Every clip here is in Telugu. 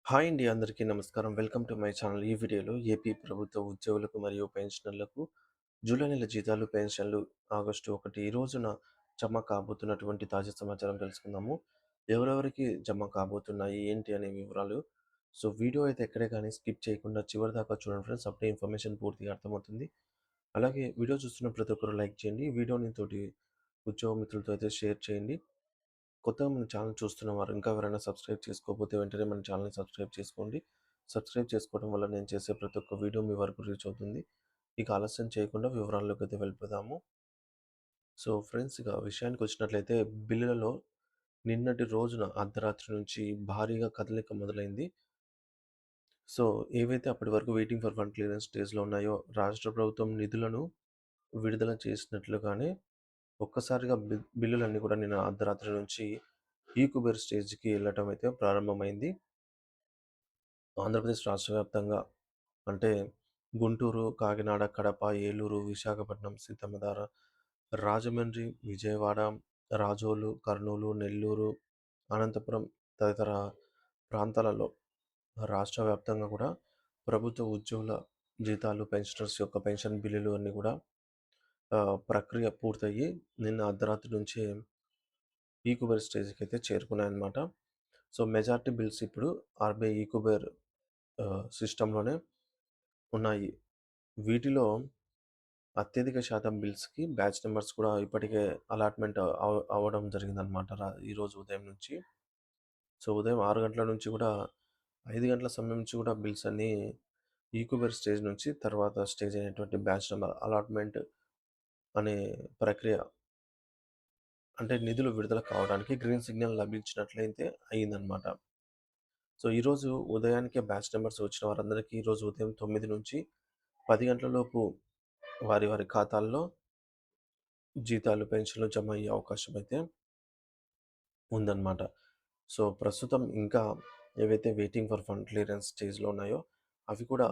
హాయ్ అండి, అందరికీ నమస్కారం. Welcome to my channel. ఈ వీడియోలో ఏపీ ప్రభుత్వ ఉద్యోగులకు మరియు పెన్షనర్లకు జూలై నెల జీతాలు, పెన్షన్లు ఆగస్టు 1 ఈ రోజున జమ కాబోతున్నటువంటి తాజా సమాచారం తెలుసుకుందాము. ఎవరెవరికి జమ కాబోతున్నాయి, ఏంటి అనే వివరాలు. సో వీడియో అయితే ఎక్కడే కానీ స్కిప్ చేయకుండా చివరి దాకా చూడండి ఫ్రెండ్స్. అప్పుడే ఇన్ఫర్మేషన్ పూర్తిగా అర్థమవుతుంది. అలాగే వీడియో చూస్తున్న ప్రతి ఒక్కరు లైక్ చేయండి. ఈ వీడియోని తోటి ఉద్యోగ మిత్రులతో అయితే షేర్ చేయండి. కొత్తగా మన ఛానల్ చూస్తున్న వారు ఇంకా ఎవరైనా సబ్స్క్రైబ్ చేసుకోకపోతే వెంటనే మన ఛానల్ని సబ్స్క్రైబ్ చేసుకోండి. సబ్స్క్రైబ్ చేసుకోవడం వల్ల నేను చేసే ప్రతి ఒక్క వీడియో మీ వరకు రీచ్ అవుతుంది. ఇక ఆలస్యం చేయకుండా వివరాల్లోకి అయితే వెళ్ళిపోదాము. సో ఫ్రెండ్స్, ఇక విషయానికి వచ్చినట్లయితే బిల్లులలో నిన్నటి రోజున అర్ధరాత్రి నుంచి భారీగా కదలిక మొదలైంది. సో ఏవైతే అప్పటి వరకు వెయిటింగ్ ఫర్ ఫండ్ క్లియరెన్స్ స్టేజ్లో ఉన్నాయో రాష్ట్ర ప్రభుత్వం నిధులను విడుదల చేసినట్లుగానే ఒక్కసారిగా బిల్లులన్నీ కూడా నిన్న అర్ధరాత్రి నుంచి ఈ కుబేర్ స్టేజ్కి వెళ్ళటం అయితే ప్రారంభమైంది. ఆంధ్రప్రదేశ్ రాష్ట్ర వ్యాప్తంగా అంటే గుంటూరు, కాకినాడ, కడప, ఏలూరు, విశాఖపట్నం, సీతమ్మధార, రాజమండ్రి, విజయవాడ, రాజోలు, కర్నూలు, నెల్లూరు, అనంతపురం తదితర ప్రాంతాలలో రాష్ట్ర వ్యాప్తంగా కూడా ప్రభుత్వ ఉద్యోగుల జీతాలు, పెన్షనర్స్ యొక్క పెన్షన్ బిల్లులు అన్నీ కూడా ప్రక్రియ పూర్తయ్యి నిన్న అర్ధరాత్రి నుంచే ఈ కుబేర్ స్టేజ్కి అయితే చేరుకున్నాయన్నమాట. సో మెజారిటీ బిల్స్ ఇప్పుడు ఆర్బీఐ ఈ కుబేర్ సిస్టంలోనే ఉన్నాయి. వీటిలో అత్యధిక శాతం బిల్స్‌కి బ్యాచ్ నంబర్స్ కూడా ఇప్పటికే అలాట్‌మెంట్ అవ్వడం జరిగిందనమాట. ఈరోజు ఉదయం నుంచి. సో ఉదయం 6 గంటల నుంచి కూడా 5 గంటల సమయం నుంచి కూడా బిల్స్ అన్నీ ఈ కుబేర్ స్టేజ్ నుంచి తర్వాత స్టేజ్ అయినటువంటి బ్యాచ్ నంబర్ అలాట్‌మెంట్ అనే ప్రక్రియ, అంటే నిధులు విడుదల కావడానికి గ్రీన్ సిగ్నల్ లభించినట్లయితే అయిందనమాట. సో ఈరోజు ఉదయానికే బ్యాచ్ నంబర్స్ వచ్చిన వారందరికీ ఈరోజు ఉదయం 9 నుంచి 10 గంటల లోపు వారి వారి ఖాతాల్లో జీతాలు, పెన్షన్లు జమ అయ్యే అవకాశం అయితే ఉందన్నమాట. సో ప్రస్తుతం ఇంకా ఏవైతే వెయిటింగ్ ఫర్ ఫండ్ క్లియరెన్స్ స్టేజ్‌లో ఉన్నాయో అవి కూడా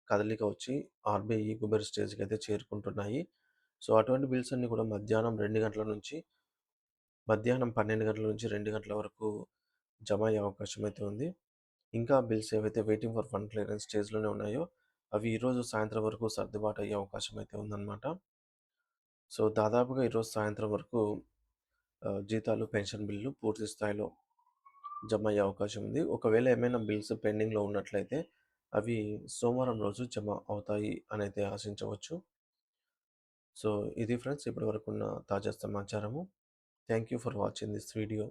కదలిక వచ్చి ఆర్‌బీఐ కుబేర్ స్టేజ్‌కి అయితే చేరుకుంటున్నాయి. సో అటువంటి బిల్స్ అన్నీ కూడా మధ్యాహ్నం 12 గంటల నుంచి 2 గంటల వరకు జమ అయ్యే అవకాశం అయితే ఉంది. ఇంకా బిల్స్ ఏవైతే వెయిటింగ్ ఫర్ ఫండ్ క్లియరెన్స్ స్టేజ్‌లోనే ఉన్నాయో అవి ఈరోజు సాయంత్రం వరకు సర్దుబాటు అయ్యే అవకాశం అయితే ఉందన్నమాట. సో దాదాపుగా ఈరోజు సాయంత్రం వరకు జీతాలు, పెన్షన్ బిల్లులు పూర్తి స్థాయిలో జమ అయ్యే అవకాశం ఉంది. ఒకవేళ ఏమైనా బిల్స్ పెండింగ్‌లో ఉన్నట్లయితే అవి సోమవారం రోజు జమ అవుతాయి అనైతే ఆశించవచ్చు. సో ఇది ఫ్రెండ్స్ ఇప్పటివరకున్న తాజా సమాచారము. Thank you for watching this video.